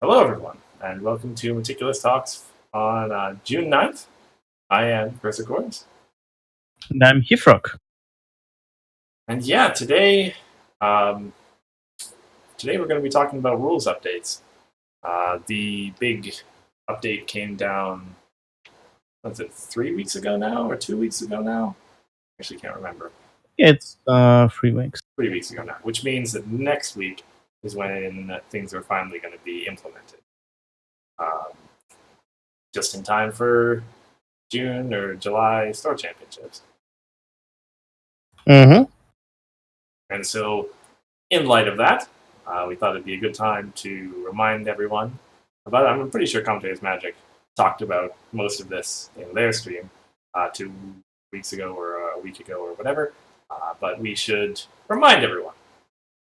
Hello, everyone, and welcome to Meticulous Talks on June 9th. I am Chris Accords. And I'm Hifrock. And yeah, today we're going to be talking about rules updates. The big update came down, what's it, 3 weeks ago now, or 2 weeks ago now? Actually, can't remember. It's 3 weeks. 3 weeks ago now, which means that next week is when things are finally going to be implemented. Just in time for June or July store championships. Mm-hmm. And so, in light of that, we thought it'd be a good time to remind everyone about it. I'm pretty sure Commentators Magic talked about most of this in their stream 2 weeks ago or a week ago or whatever. But we should remind everyone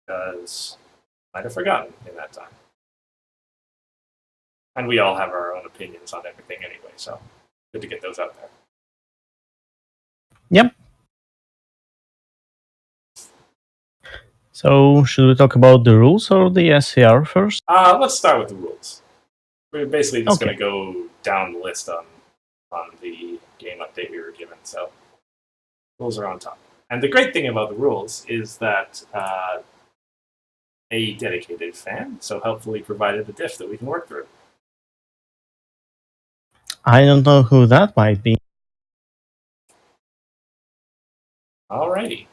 because I might have forgotten in that time. And we all have our own opinions on everything anyway, so good to get those out there. Yep. So, should we talk about the rules or the SCR first? Let's start with the rules. We're basically just Okay. going to go down the list on the game update we were given, so rules are on top. And the great thing about the rules is that a dedicated fan so helpfully provided a diff that we can work through. I don't know who that might be. Alrighty.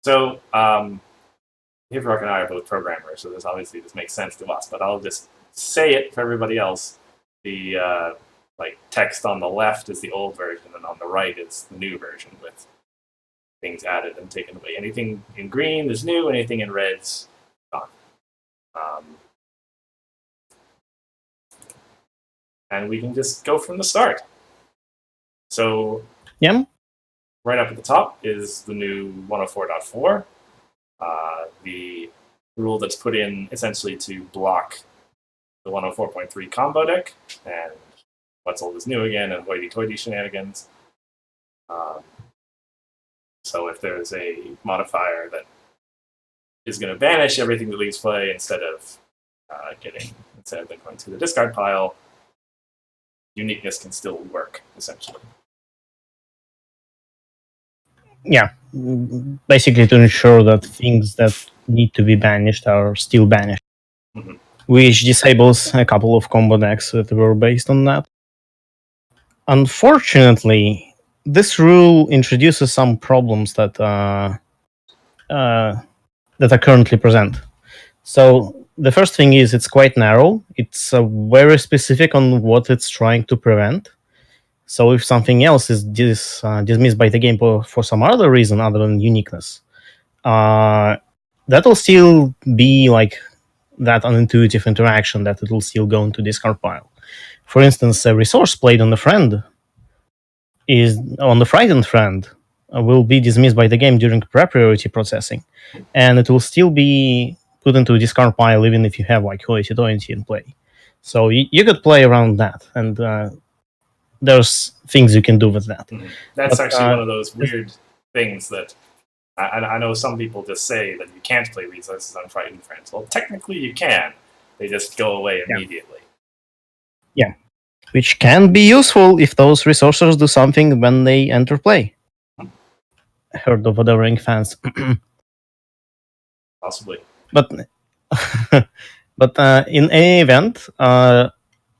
So, Hivrock and I are both programmers, so this makes sense to us, but I'll just say it for everybody else. The text on the left is the old version, and on the right is the new version with things added and taken away. Anything in green is new, anything in red's gone. And we can just go from the start. So, Yeah. right up at the top is the new 104.4, the rule that's put in essentially to block the 104.3 combo deck and what's old is new again and hoity-toity shenanigans. So if there's a modifier that is going to banish everything that leaves play instead of then going to the discard pile, uniqueness can still work, essentially. Yeah. Basically, to ensure that things that need to be banished are still banished. Mm-hmm. Which disables a couple of combo decks that were based on that. Unfortunately, this rule introduces some problems that are currently present. So the first thing is it's quite narrow. It's very specific on what it's trying to prevent. So if something else is dismissed by the game for some other reason other than uniqueness, that will still be like that unintuitive interaction that it will still go into discard pile. For instance, a resource played on the friend is on the frightened friend will be dismissed by the game during pre-priority processing, and it will still be put into a discard pile even if you have like hoity-toity in play. So you could play around that, and there's things you can do with that. Mm-hmm. That's actually one of those weird things that I know some people just say that you can't play resources on frightened friends. Well, technically you can. They just go away immediately. Yeah. Which can be useful if those resources do something when they enter play. Heard of other ring fans. Possibly. But in any event, I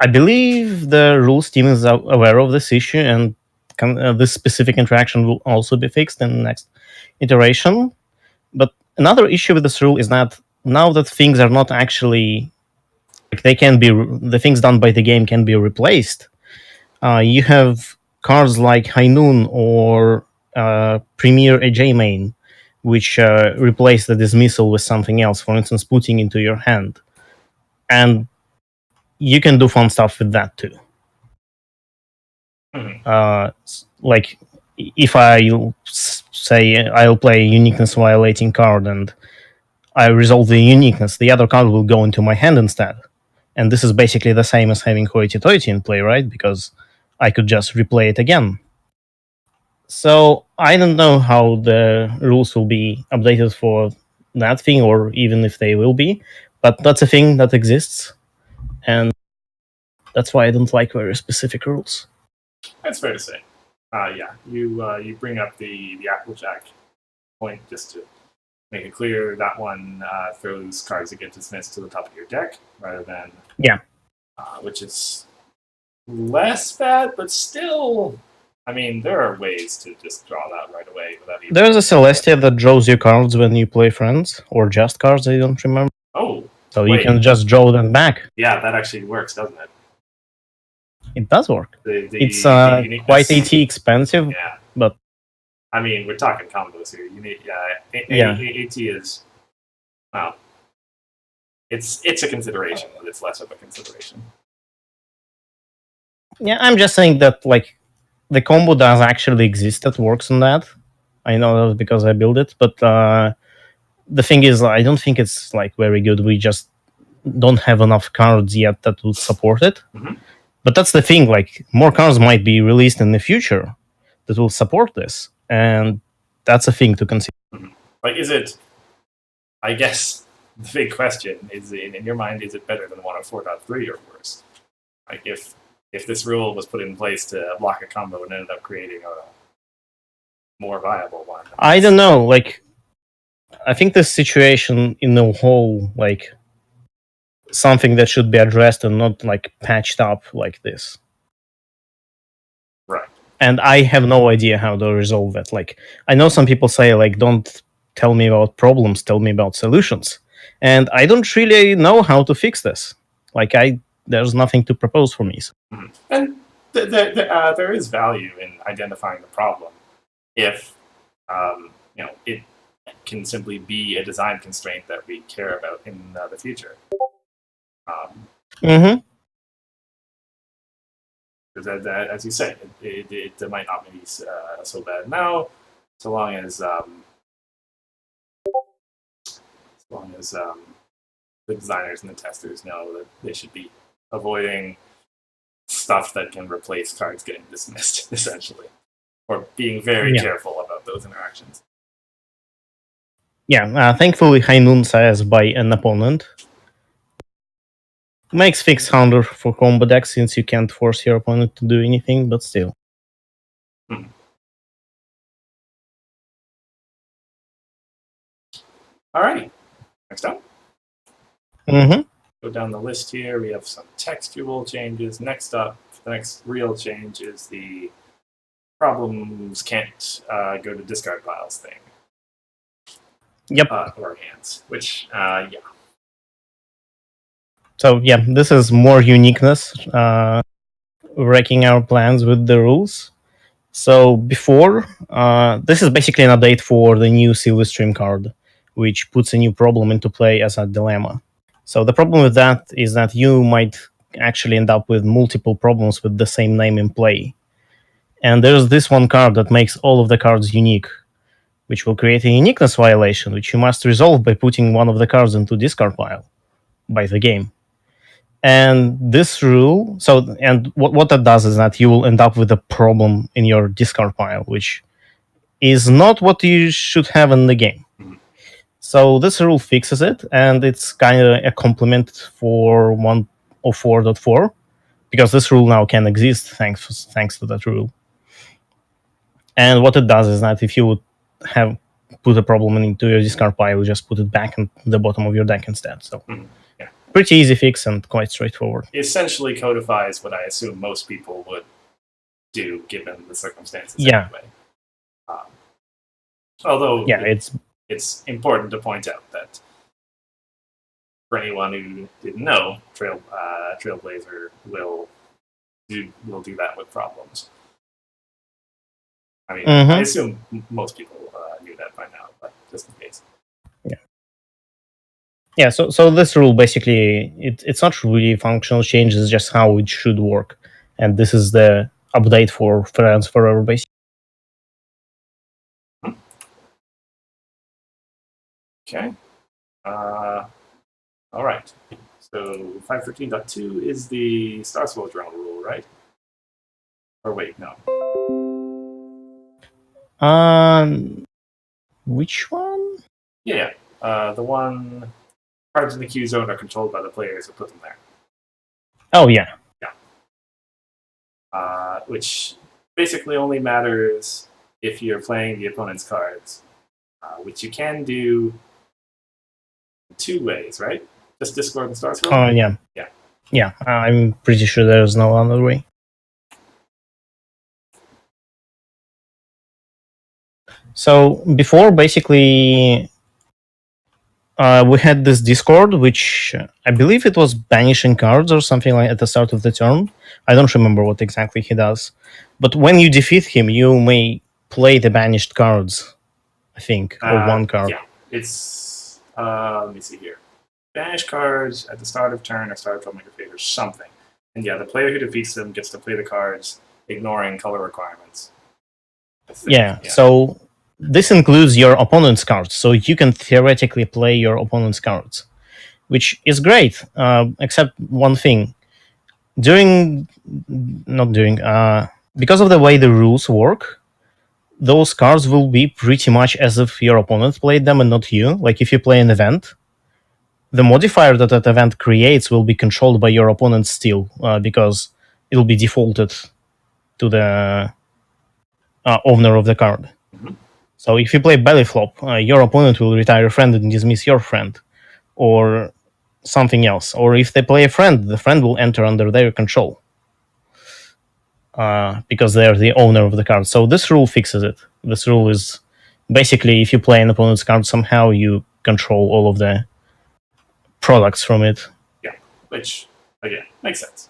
believe the rules team is aware of this issue, and this specific interaction will also be fixed in the next iteration. But another issue with this rule is that now that things are not actually they can be the things done by the game can be replaced. You have cards like High Noon or Premier AJ Main, which replace the dismissal with something else. For instance, putting into your hand, and you can do fun stuff with that too. Mm-hmm. Like if I say I'll play a uniqueness violating card and I resolve the uniqueness, the other card will go into my hand instead. And this is basically the same as having hoity-toity in play, right? Because I could just replay it again. So I don't know how the rules will be updated for that thing, or even if they will be. But that's a thing that exists, and that's why I don't like very specific rules. That's fair to say. Yeah, you bring up the Applejack point just to make it clear. That one throws cards that get dismissed to the top of your deck rather than which is less bad, but still. I mean, there are ways to just draw that right away without even. There's a Celestia that draws you cards when you play friends, or just cards, I don't remember. Oh. So you can just draw them back. Yeah, that actually works, doesn't it? It does work. It's quite AT expensive, but I mean, we're talking combos here. You need AT is well, it's a consideration, but it's less of a consideration. Yeah, I'm just saying that like the combo does actually exist that works on that. I know that because I built it, but the thing is, I don't think it's like very good. We just don't have enough cards yet that would support it. Mm-hmm. But that's the thing, like more cards might be released in the future that will support this, and that's a thing to consider. Mm-hmm. Like, is it? I guess the big question is, in your mind, is it better than 104.3 or worse? Like, if this rule was put in place to block a combo and ended up creating a more viable one, I don't know. Like, I think this situation in the whole, like, something that should be addressed and not like patched up like this. Right. And I have no idea how to resolve it. Like, I know some people say, like, don't tell me about problems, tell me about solutions. And I don't really know how to fix this. Like, there's nothing to propose for me. So. Mm-hmm. And there is value in identifying the problem if it can simply be a design constraint that we care about in the future. Mm-hmm. Because as you say, it might not be so bad now, so long as the designers and the testers know that they should be avoiding stuff that can replace cards getting dismissed, essentially, or being very careful about those interactions. Yeah, thankfully Hainun says by an opponent. Makes fix harder for combo decks since you can't force your opponent to do anything, but still. Alrighty, next up. Mm-hmm. Go down the list here. We have some textual changes. Next up, the next real change is the problems can't go to discard piles thing. Yep. Or hands, which, So, yeah, this is more uniqueness, wrecking our plans with the rules. So, before, this is basically an update for the new Silver Stream card, which puts a new problem into play as a dilemma. So, the problem with that is that you might actually end up with multiple problems with the same name in play. And there's this one card that makes all of the cards unique, which will create a uniqueness violation, which you must resolve by putting one of the cards into discard pile by the game. And this rule, and what that does is that you will end up with a problem in your discard pile, which is not what you should have in the game. So this rule fixes it, and it's kind of a complement for 104.4, because this rule now can exist thanks to that rule. And what it does is that if you would have put a problem into your discard pile, you just put it back in the bottom of your deck instead. So pretty easy fix and quite straightforward. Essentially codifies what I assume most people would do given the circumstances. Anyway. Although it's important to point out that for anyone who didn't know, Trailblazer will do that with problems. I mean, I assume most people knew that by now, but just in case. Yeah, so this rule basically, it's not really functional change, it's just how it should work. And this is the update for Friends Forever, basically. Okay. All right. So 513.2 is the Star Swirl Drone rule, right? Or wait, no. Which one? Yeah. The one cards in the Q zone are controlled by the players who put them there. Oh yeah. Which basically only matters if you're playing the opponent's cards, which you can do two ways, right? Just discard and start Oh yeah. Yeah. Yeah, I'm pretty sure there's no other way. So before, basically, we had this Discord, which I believe it was banishing cards or something like at the start of the turn. I don't remember what exactly he does. But when you defeat him, you may play the banished cards, I think, or one card. Yeah, it's, let me see here. Banish cards at the start of turn or start of troublemaker favors, something. And yeah, the player who defeats them gets to play the cards, ignoring color requirements. Yeah, so this includes your opponent's cards, so you can theoretically play your opponent's cards, which is great, except one thing. Because of the way the rules work, those cards will be pretty much as if your opponent played them and not you. Like if you play an event, the modifier that event creates will be controlled by your opponent still, because it will be defaulted to the owner of the card. Mm-hmm. So if you play belly flop, your opponent will retire a friend and dismiss your friend, or something else. Or if they play a friend, the friend will enter under their control, because they are the owner of the card. So this rule fixes it. This rule is basically if you play an opponent's card, somehow you control all of the products from it. Yeah, which, again, makes sense.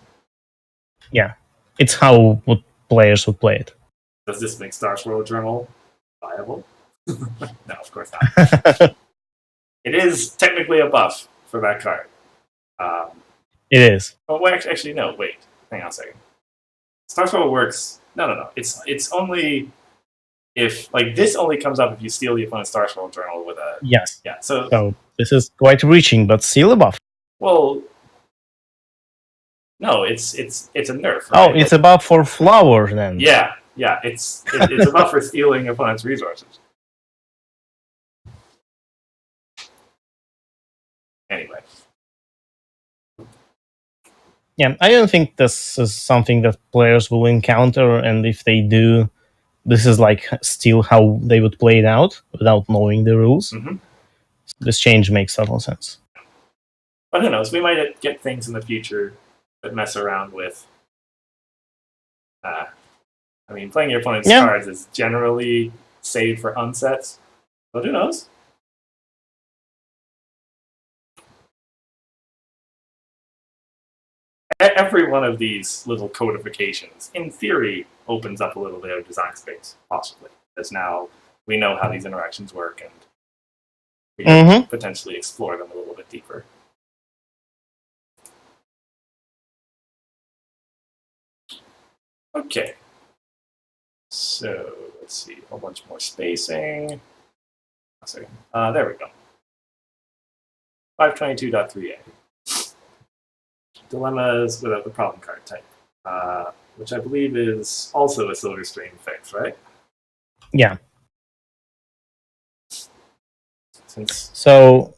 Yeah, it's how players would play it. Does this make Star Swirl Journal viable? No, of course not. It is technically a buff for that card. It is. Oh, wait, actually, no, wait. Hang on a second. Star Swirl works. No. It's only if, like, this only comes up if you steal the opponent's Star Swirl Journal with a. Yes. Yeah, so this is quite reaching, but still a buff. Well, no, it's a nerf. Right? Oh, it's a buff for Flower then. Yeah, it's a buff for stealing opponent's resources. Anyway. Yeah, I don't think this is something that players will encounter, and if they do, this is like still how they would play it out without knowing the rules. Mm-hmm. So this change makes total sense. But who knows? We might get things in the future that mess around with. I mean, playing your opponent's cards is generally saved for unsets, but who knows? Every one of these little codifications, in theory, opens up a little bit of design space, possibly. Because now we know how these interactions work, and we can potentially explore them a little bit deeper. Okay. So, let's see. A whole bunch more spacing. A second. There we go. 522.3a. Dilemmas without the problem card type, which I believe is also a Silver Stream fix, right? Yeah. So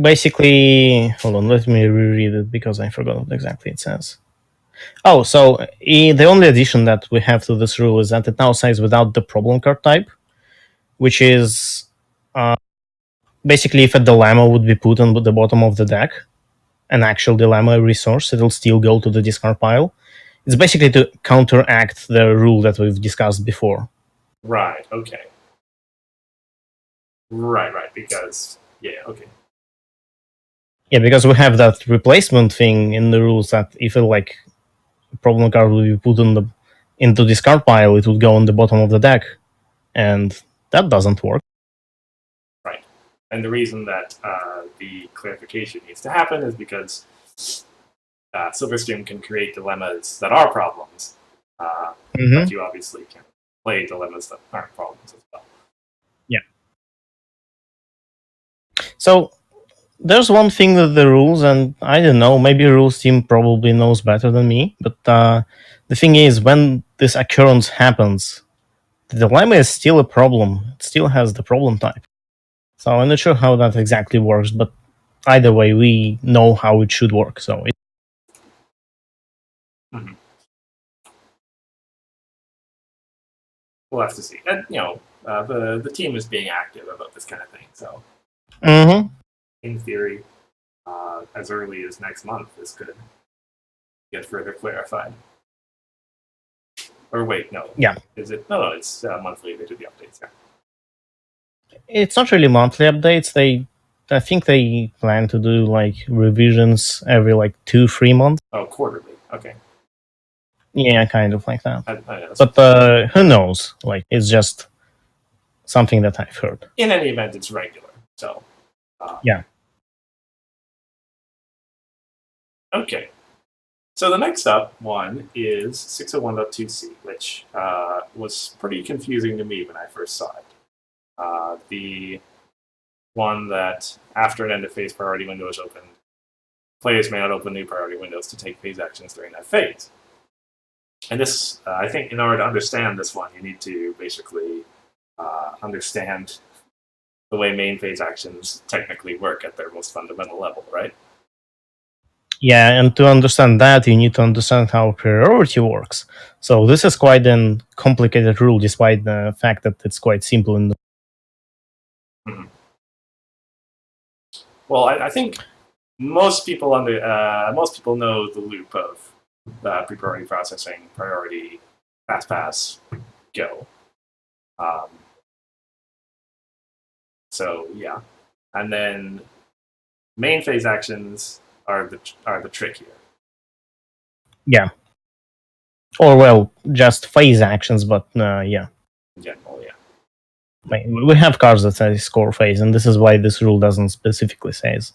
basically, hold on, let me reread it because I forgot what exactly it says. Oh, so the only addition that we have to this rule is that it now says without the problem card type, which is basically if a dilemma would be put on the bottom of the deck, an actual dilemma resource, it'll still go to the discard pile. It's basically to counteract the rule that we've discussed before. Right, okay. Right, because, yeah, okay. Yeah, because we have that replacement thing in the rules that if a problem card will be put into discard pile, it would go on the bottom of the deck. And that doesn't work. Right. And the reason that the clarification needs to happen is because Silverstream can create dilemmas that are problems, but you obviously can play dilemmas that aren't problems as well. Yeah. So there's one thing with the rules, and I don't know, maybe rules team probably knows better than me, but the thing is, when this occurrence happens, the dilemma is still a problem. It still has the problem type. So I'm not sure how that exactly works, but either way, we know how it should work. So Mhm. We'll have to see. And the team is being active about this kind of thing. So in theory, as early as next month, this could get further clarified. Or wait, no. Yeah. Is it? No, it's monthly. They do the updates. Yeah. It's not really monthly updates. I think they plan to do like revisions every like 2-3 months. Oh, quarterly. Okay. Yeah, kind of like that. That's But who knows? Like, it's just something that I've heard. in any event, it's regular. So Yeah. Okay. So the next up one is 601.2c, which was pretty confusing to me when I first saw it. The one that after an end of phase priority window is opened, players may not open new priority windows to take phase actions during that phase. And this, I think, in order to understand this one, you need to basically understand the way main phase actions technically work at their most fundamental level, right? Yeah, and to understand that, you need to understand how priority works. So this is quite a complicated rule, despite the fact that it's quite simple. Well, I think most people know the loop of pre-priority processing, priority, fast pass, go. So yeah, and then main phase actions are the trick here. Yeah. Or well, just phase actions, but yeah. In general, yeah. Like, we have cards that say score phase, and this is why this rule doesn't specifically says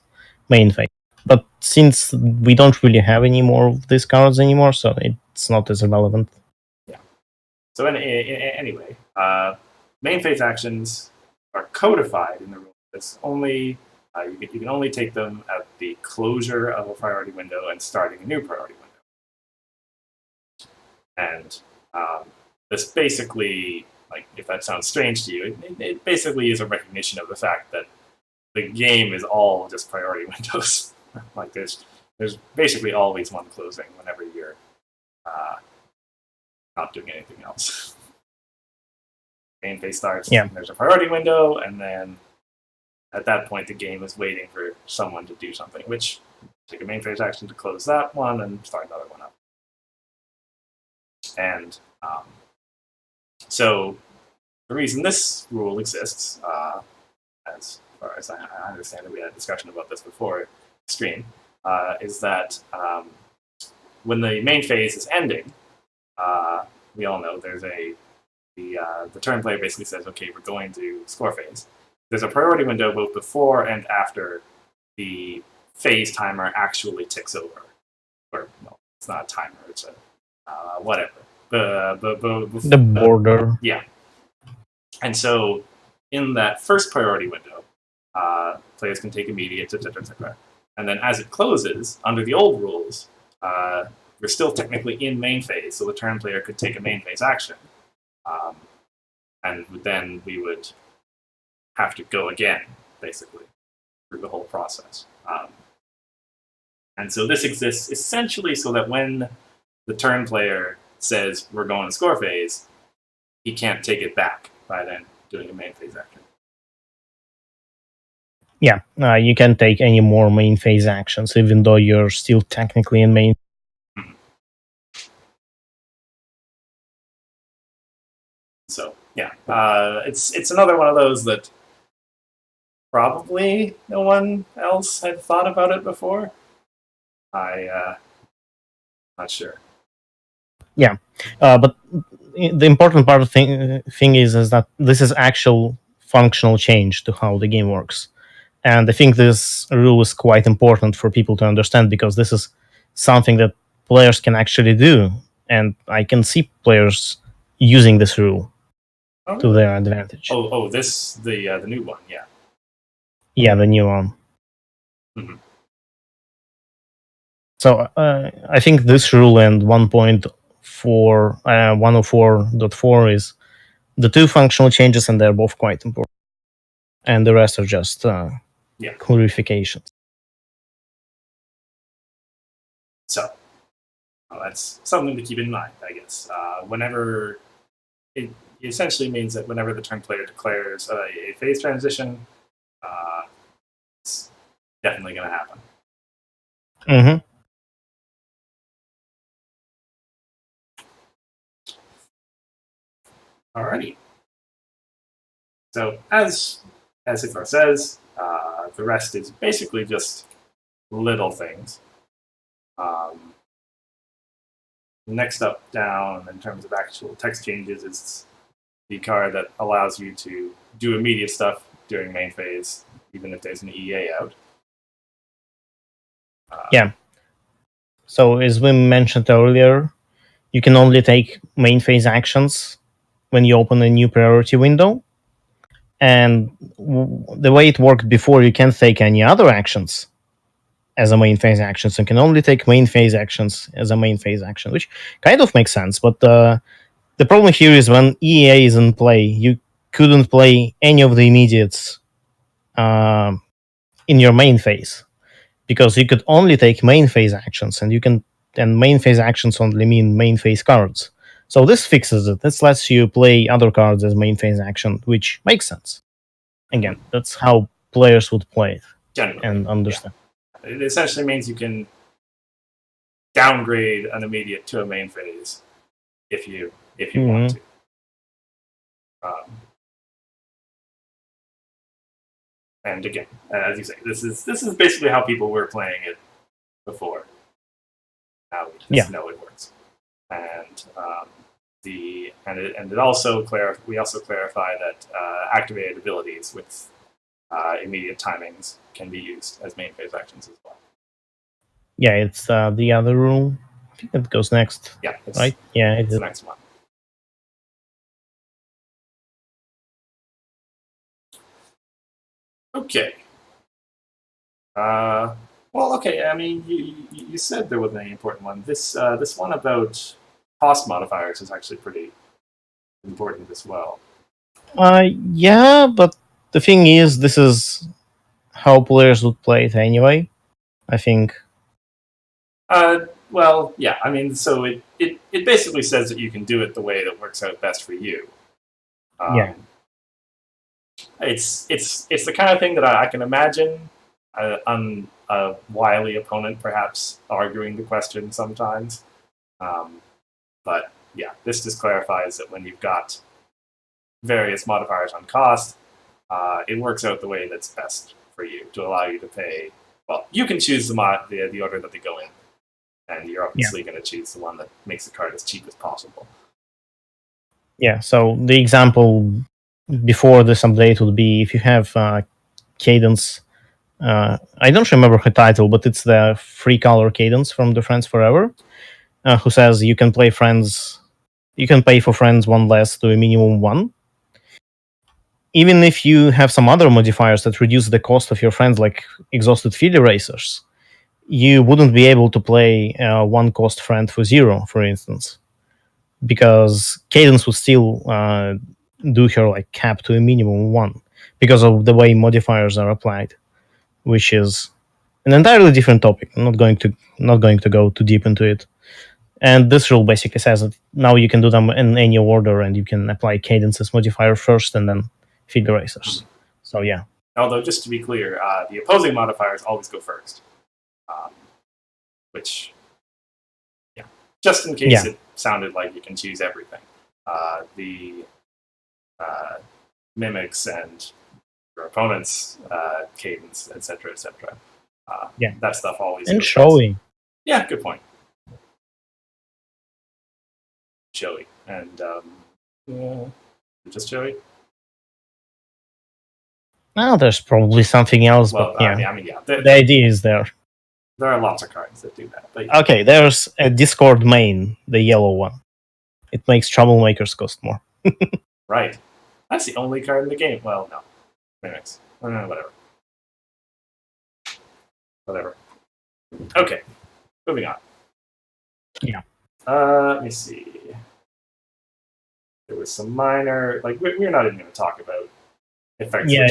main phase. But since we don't really have any more of these cards anymore, so it's not as relevant. Yeah. So anyway, main phase actions are codified in the rule. It's only you can only take them at the closure of a priority window and starting a new priority window. And this basically, like, if that sounds strange to you, it basically is a recognition of the fact that the game is all just priority windows. Like there's basically always one closing whenever you're not doing anything else. Main phase starts, Yeah. There's a priority window, and then at that point the game is waiting for someone to do something, which take a main phase action to close that one and start another one up. And so the reason this rule exists, as far as I understand it, we had a discussion about this before stream, is that when the main phase is ending, we all know there's the turn player basically says, okay, we're going to score phase. There's a priority window both before and after the phase timer actually ticks over. Or, no, it's not a timer, it's a whatever. The border. Yeah. And so in that first priority window, players can take immediate, etc. And then as it closes, under the old rules, we're still technically in main phase, so the turn player could take a main phase action. And then we would have to go again, basically, through the whole process. And so this exists essentially so that when the turn player says we're going to score phase, he can't take it back by then doing a main phase action. Yeah, you can't take any more main phase actions, even though you're still technically in main. So yeah, it's another one of those that probably no one else had thought about it before. Not sure. Yeah, but the important part of thing is that this is actual functional change to how the game works. And I think this rule is quite important for people to understand because this is something that players can actually do. And I can see players using this rule to their advantage. This the new one, yeah. Yeah, the new one. Mm-hmm. So I think this rule and 104.4 is the two functional changes, and they're both quite important. And the rest are just clarifications. Well, that's something to keep in mind, I guess. Whenever it essentially means that whenever the turn player declares a phase transition, it's definitely going to happen. Mm-hmm. Alrighty. So as Icar says, the rest is basically just little things. Next up down in terms of actual text changes is the card that allows you to do immediate stuff during main phase, even if there's an EA out. Yeah. So as we mentioned earlier, you can only take main phase actions when you open a new priority window. And the way it worked before, you can't take any other actions as a main phase action. So you can only take main phase actions as a main phase action, which kind of makes sense. But the problem here is when EA is in play, you couldn't play any of the immediates in your main phase, because you could only take main phase actions, and main phase actions only mean main phase cards. So this fixes it. This lets you play other cards as main phase action, which makes sense. Again, that's how players would play it. Generally, and understand. Yeah. It essentially means you can downgrade an immediate to a main phase if you want to. And again, as you say, this is basically how people were playing it before. Now we just know it works. And it also we also clarify that activated abilities with immediate timings can be used as main phase actions as well. Yeah, it's the other rule. I think it goes next. Yeah, right. Yeah, it's the next one. Okay. Well, okay. I mean, you said there wasn't any important one. This one about cost modifiers is actually pretty important as well. Yeah, but the thing is, this is how players would play it anyway, I think. Well, yeah. I mean, so it basically says that you can do it the way that works out best for you. Yeah. It's the kind of thing that I can imagine a wily opponent perhaps arguing the question sometimes. But yeah, this just clarifies that when you've got various modifiers on cost, it works out the way that's best for you to allow you to pay. Well, you can choose the order that they go in, and you're obviously going to choose the one that makes the card as cheap as possible. Yeah, so the example before this update would be if you have Cadence. I don't remember her title, but it's the free color Cadence from the Friends Forever, who says you can pay for friends one less to a minimum one. Even if you have some other modifiers that reduce the cost of your friends, like exhausted field erasers, you wouldn't be able to play one cost friend for 0, for instance, because Cadence would still do her like cap to a minimum 1 because of the way modifiers are applied, which is an entirely different topic. I'm not going to go too deep into it. And this rule basically says that now you can do them in any order, and you can apply Cadence's modifier first and then field erasers. So yeah. Although, just to be clear, the opposing modifiers always go first. Which, yeah, just in case it sounded like you can choose everything. The mimics and your opponent's cadence, etc., etc. That stuff always. And showy. Yeah, good point. Showy and just showy. Well, there's probably something else, well, but yeah. I mean, yeah. The idea is there. There are lots of cards that do that. But okay, there's a Discord main, the yellow one. It makes troublemakers cost more. Right. That's the only card in the game. Well, no. Mimics. Whatever. Whatever. Okay. Moving on. Yeah. Let me see. There was some minor... Like, we're not even going to talk about effects. Yeah,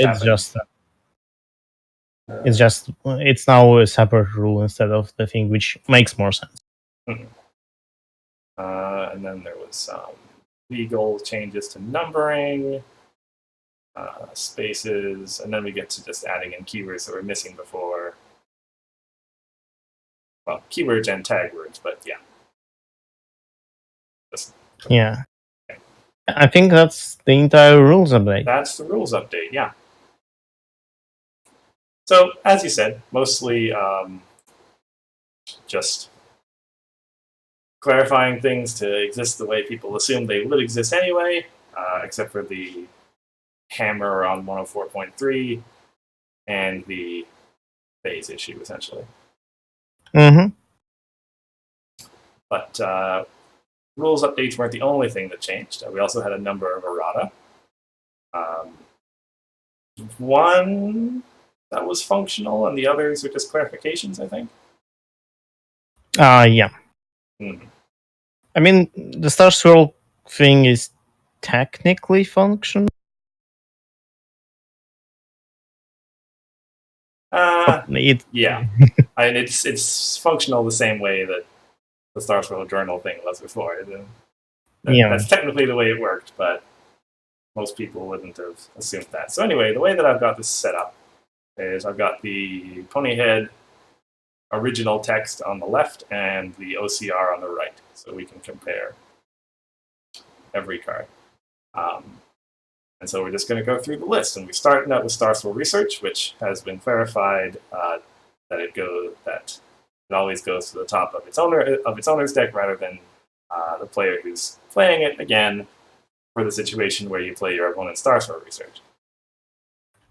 it's now a separate rule instead of the thing, which makes more sense. Mm-hmm. And then there was some legal changes to numbering, spaces, and then we get to just adding in keywords that were missing before. Well, keywords and tag words, but yeah. Yeah. I think that's the entire rules update. That's the rules update, yeah. So, as you said, mostly just clarifying things to exist the way people assume they would exist anyway, except for the hammer on 104.3 and the phase issue, essentially. Mm-hmm. But rules updates weren't the only thing that changed. We also had a number of errata. One that was functional, and the others are just clarifications, I think. Yeah. Mm-hmm. I mean, the star scroll thing is technically functional. Yeah. I mean, it's functional the same way that the Star Scroll Journal thing was before. That's technically the way it worked, but most people wouldn't have assumed that. So anyway, the way that I've got this set up is I've got the Ponyhead original text on the left and the OCR on the right, so we can compare every card. And so we're just going to go through the list, and we're starting out with Star Scroll Research, which has been clarified that it always goes to the top of its owner's deck rather than the player who's playing it again for the situation where you play your opponent's Star Scroll Research.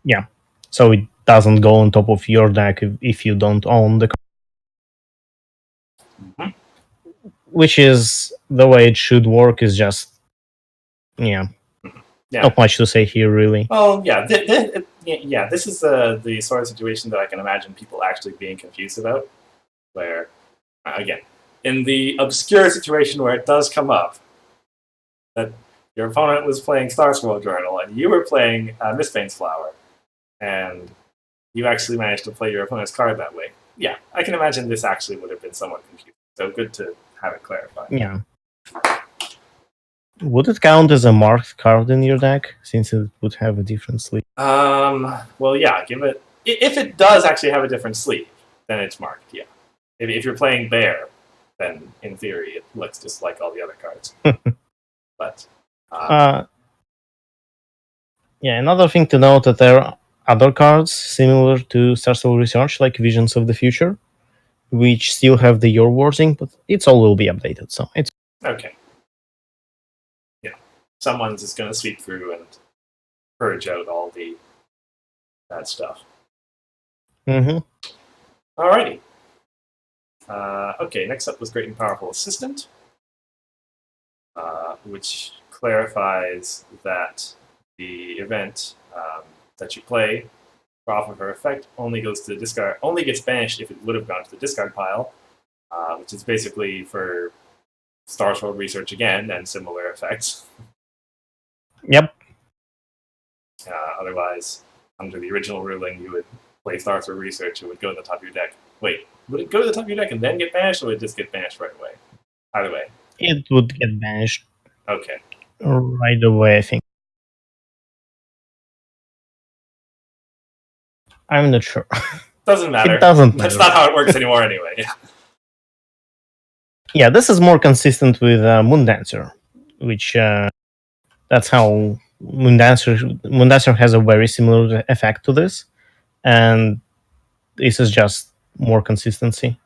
Yeah, so it doesn't go on top of your deck if you don't own the card. Mm-hmm. Which is the way it should work, is just, not much to say here, really. Well, yeah, this is the sort of situation that I can imagine people actually being confused about, where, again, in the obscure situation where it does come up that your opponent was playing Star Scroll Journal and you were playing Mistbane's Flower, and you actually managed to play your opponent's card that way. Yeah, I can imagine this actually would have been somewhat confusing. So good to have it clarified. Yeah. Would it count as a marked card in your deck, since it would have a different sleeve? Well, yeah. If it does actually have a different sleeve, then it's marked. Yeah. If you're playing Bear, then in theory it looks just like all the other cards. But yeah, another thing to note that there are other cards similar to Star Scroll Research, like Visions of the Future, which still have the your wording, but it's all will be updated. So it's okay. Yeah, someone's just going to sweep through and purge out all the bad stuff. Mm-hmm. Alrighty. Okay, next up was Great and Powerful Assistant, which clarifies that the event that you play off of her effect only goes to the discard, only gets banished if it would have gone to the discard pile, which is basically for Star Scroll Research again and similar effects. Yep. Otherwise, under the original ruling, you would play Star Scroll Research, it would go to the top of your deck. Wait, would it go to the top of your deck and then get banished, or would it just get banished right away? Either way. It would get banished. Okay. Right away, I think. I'm not sure. Doesn't matter. It doesn't matter. That's not how it works anymore anyway. Yeah, this is more consistent with Moondancer, which that's how Moondancer has a very similar effect to this, and this is just more consistency.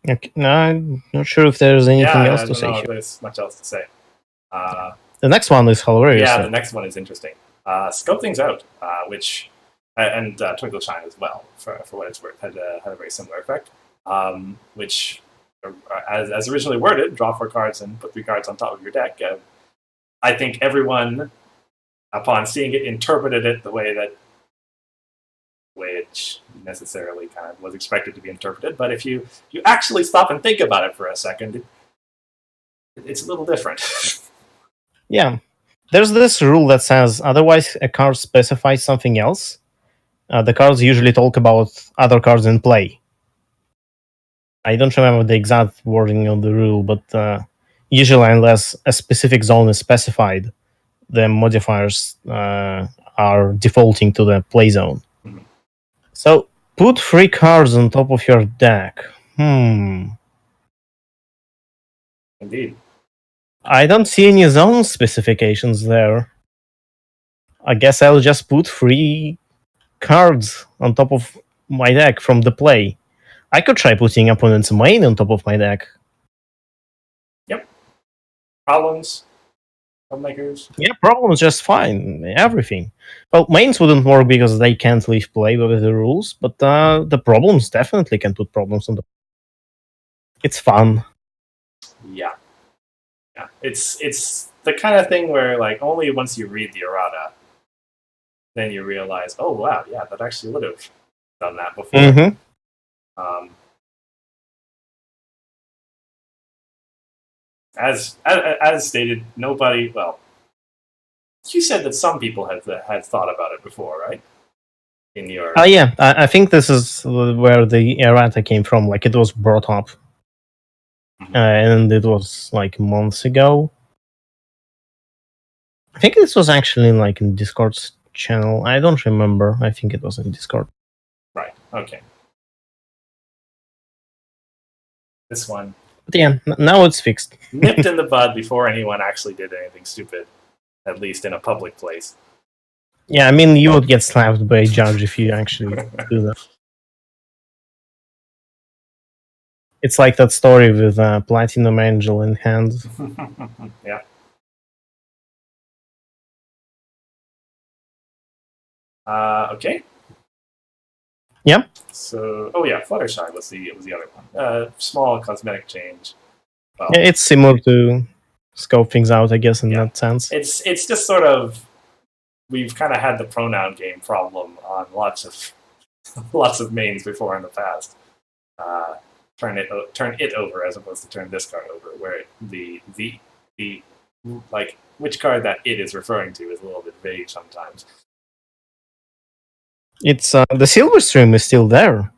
Okay, no, I'm not sure if there's anything else to say here. There's much else to say. The next one is hilarious. Yeah, the next one is interesting. Scope Things Out, which and Twinkle Shine as well, for what it's worth, had a very similar effect, which, as originally worded, draw 4 cards and put 3 cards on top of your deck. I think everyone, upon seeing it, interpreted it the way it necessarily kind of was expected to be interpreted. But if you actually stop and think about it for a second, it's a little different. Yeah. There's this rule that says otherwise a card specifies something else, the cards usually talk about other cards in play. I don't remember the exact wording of the rule, but usually, unless a specific zone is specified, the modifiers are defaulting to the play zone. Mhm. So, put 3 cards on top of your deck. Indeed. I don't see any zone specifications there. I guess I'll just put 3 cards on top of my deck from the play. I could try putting opponent's main on top of my deck. Yep. Problems. Filmmakers. Yeah, problems just fine. Everything. Well, mains wouldn't work because they can't leave play with the rules, but the problems definitely can put problems on the. It's fun. Yeah. Yeah. It's the kind of thing where like only once you read the errata, then you realize, oh wow, yeah, that actually would have done that before. Mm-hmm. As stated, nobody. Well, you said that some people had thought about it before, right? In your Yeah, I think this is where the errata came from. Like, it was brought up. And it was like months ago. I think this was actually like in Discord's channel. I don't remember. I think it was in Discord. right. Okay. This one But yeah, now it's fixed. nipped in the bud before anyone actually did anything stupid, at least in a public place. Yeah, I mean, you would get slapped by a judge if you actually do that. It's like that story with Platinum Angel in hand. Yeah. Okay. Yeah. So, oh yeah, Fluttershy was the other one. Small cosmetic change. Well, Yeah, it's similar to scope things out, I guess, in Yeah. that sense. it's just sort of we've kind of had the pronoun game problem on lots of mains before in the past. Turn it over as opposed to turn this card over, where the like which card that it is referring to is a little bit vague sometimes. It's the silver stream is still there.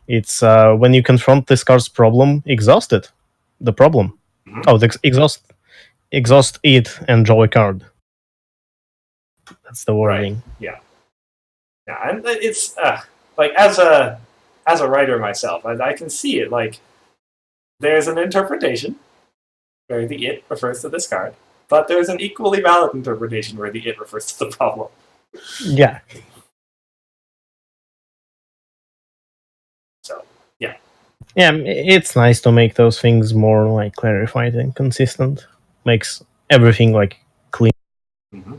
It's when you confront this card's problem, exhaust it. The problem. Mhm. Oh, the exhaust it and draw a card. That's the wording. Right. Yeah, and it's like as a writer myself, I can see it. Like there's an interpretation where the it refers to this card, but there's an equally valid interpretation where the it refers to the problem. Yeah. So yeah, it's nice to make those things more like clarified and consistent. Makes everything like clean. mm-hmm.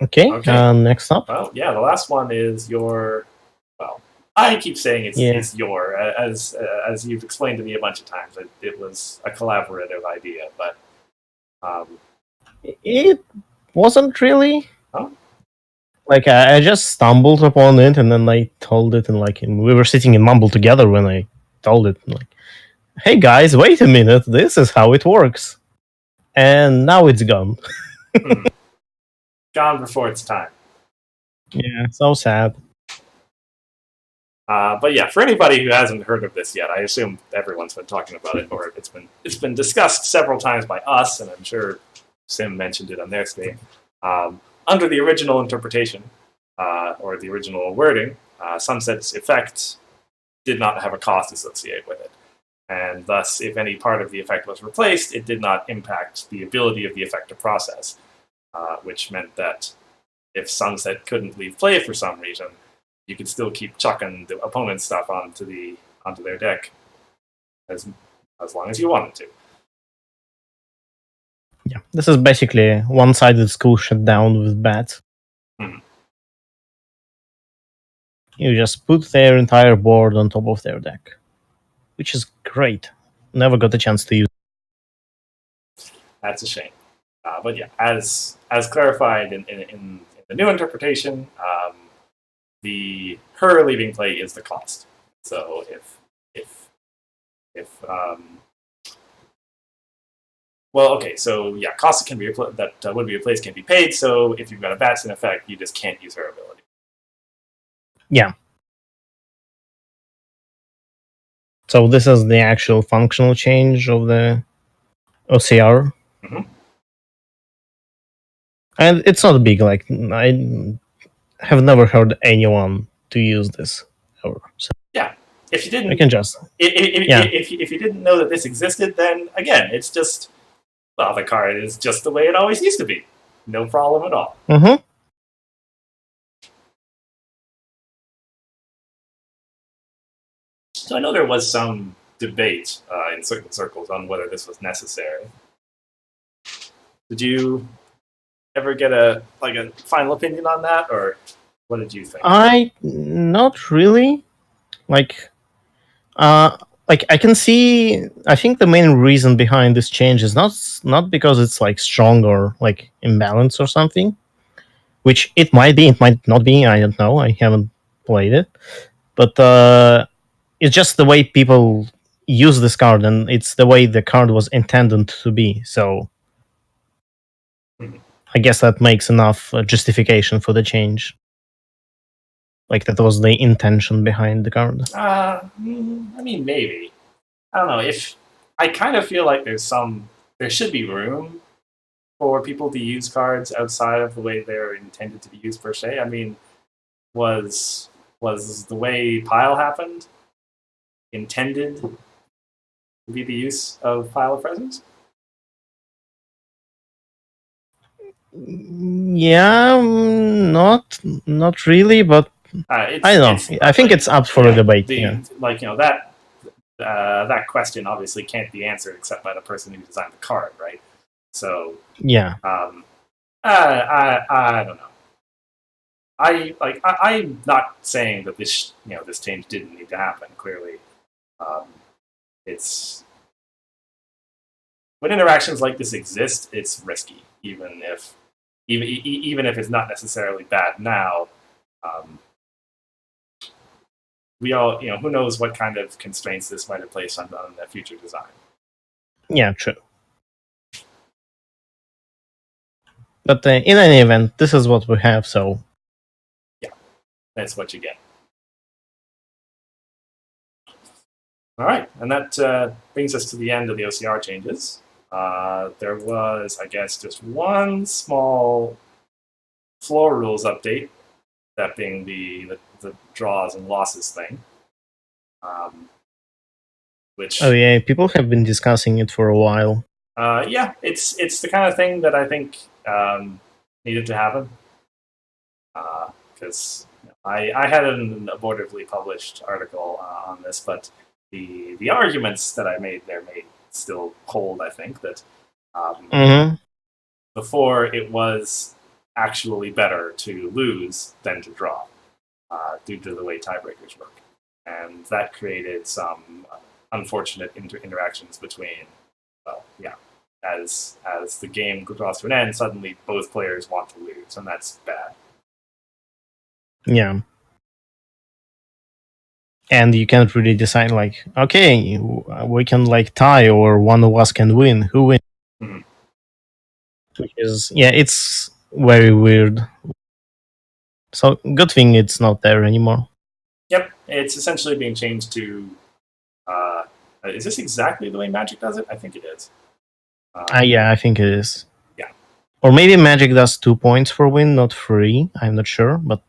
Okay. Okay. Next up. Well, yeah, the last one is your. Well, I keep saying it's your, as you've explained to me a bunch of times. It was a collaborative idea, but it wasn't really. Huh? Like I just stumbled upon it, and then I told it, and like we were sitting in Mumble together when I told it, like, "Hey guys, wait a minute! This is how it works." And now it's gone. gone before its time. Yeah, so sad. But yeah, for anybody who hasn't heard of this yet, I assume everyone's been talking about it, or it's been discussed several times by us, and I'm sure Sim mentioned it on their stream. Under the original interpretation, or the original wording, Sunset's effect did not have a cost associated with it. And thus, if any part of the effect was replaced, it did not impact the ability of the effect to process, which meant that if Sunset couldn't leave play for some reason, you could still keep chucking the opponent's stuff onto their deck as long as you wanted to. Yeah, this is basically one-sided school shutdown with bats. You just put their entire board on top of their deck, which is great. Never got a chance to use. That's a shame. But yeah, as clarified in the new interpretation, her leaving play is the cost. So if Well, okay, so yeah, costs can be that would be replaced can be paid. So if you've got a bats in effect, you just can't use her ability. Yeah. So this is the actual functional change of the OCR. Mm-hmm. And it's not big. Like, I have never heard anyone to use this ever. So Yeah, if you I didn't, can just if you didn't know that this existed, then again, it's just the card is just the way it always used to be. No problem at all. Mm-hmm. So I know there was some debate in certain circles on whether this was necessary. Did you ever get a final opinion on that, or what did you think? I not really like. Like I can see. I think the main reason behind this change is not because it's like strong or like imbalanced or something, which it might be. It might not be. I don't know. I haven't played it, but it's just the way people use this card, and it's the way the card was intended to be. So I guess that makes enough justification for the change. Like that was the intention behind the card. I mean, maybe. I don't know. If I kind of feel like there should be room for people to use cards outside of the way they're intended to be used per se. I mean, was the way Pile happened intended to be the use of Pile of Presence? Yeah, not really, but I don't know. I think it's up for a debate. Like that question obviously can't be answered except by the person who designed the card, right? So yeah, I don't know. I'm not saying that this this change didn't need to happen. Clearly, it's when interactions like this exist, it's risky, even if it's not necessarily bad now. We all, who knows what kind of constraints this might have placed on the future design. Yeah, true. But in any event, this is what we have, so yeah, that's what you get. All right, and that brings us to the end of the OCR changes. There was, I guess, just one small floor rules update, that being the draws and losses thing. Which people have been discussing it for a while. Yeah, it's the kind of thing that I think needed to happen, because I had an abortively published article on this, but the arguments that I made there may still hold. I think that before it was actually better to lose than to draw, due to the way tiebreakers work, and that created some unfortunate interactions between. Well, yeah, as the game draws to an end, suddenly both players want to lose, and that's bad. Yeah. And you can't really decide, like, okay, we can like tie, or one of us can win. Who wins? Mm-hmm. Which is, it's very weird. So good thing it's not there anymore. Yep, it's essentially being changed to. Is this exactly the way Magic does it? I think it is. Yeah, I think it is. Yeah. Or maybe Magic does 2 points for win, not 3. I'm not sure, but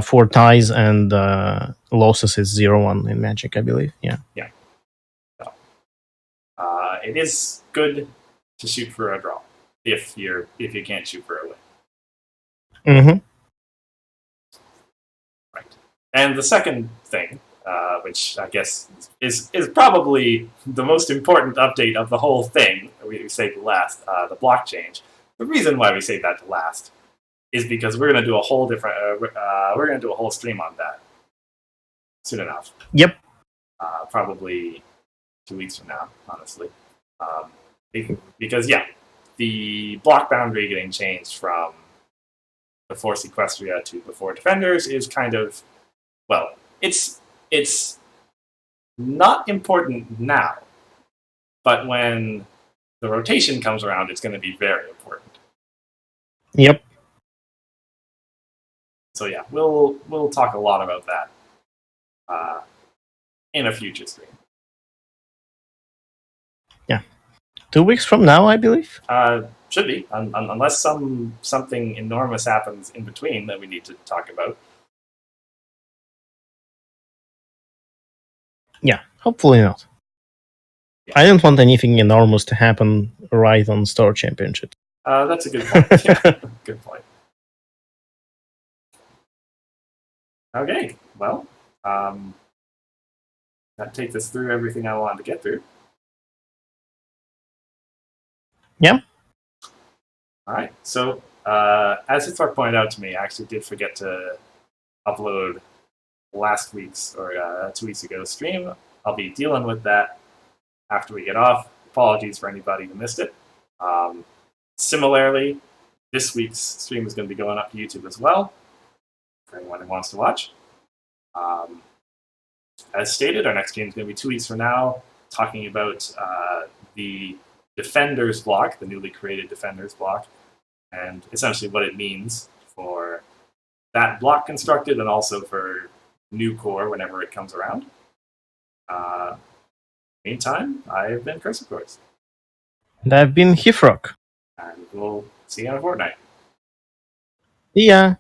for ties and losses is 0-1 in Magic, I believe. Yeah. Yeah. So, it is good to shoot for a draw if you can't shoot for a win. Mm-hmm. Right. And the second thing, which I guess is probably the most important update of the whole thing, we saved last, the block change. The reason why we saved that to last is because we're going to do a whole different. We're going to do a whole stream on that soon enough. Yep. Probably 2 weeks from now, honestly. Because the block boundary getting changed from before Sequestria to before Defenders is kind of, well, it's not important now, but when the rotation comes around, it's going to be very important. Yep. So yeah, we'll talk a lot about that in a future stream. Yeah, 2 weeks from now, I believe. Should be, unless something enormous happens in between that we need to talk about. Yeah, hopefully not. Yeah. I don't want anything enormous to happen right on Store Championship. That's a good point. Yeah, good point. Okay, well, that takes us through everything I wanted to get through. Yeah. All right. So, as Hithrock pointed out to me, I actually did forget to upload last week's or 2 weeks ago stream. I'll be dealing with that after we get off. Apologies for anybody who missed it. Similarly, this week's stream is going to be going up to YouTube as well for anyone who wants to watch. As stated, our next game is going to be 2 weeks from now, talking about the Defenders block, the newly created Defenders block, and essentially what it means for that block constructed and also for new core whenever it comes around. Meantime, I've been Chris, of course. And I've been Hithrock. And we'll see you on a fortnight. Yeah.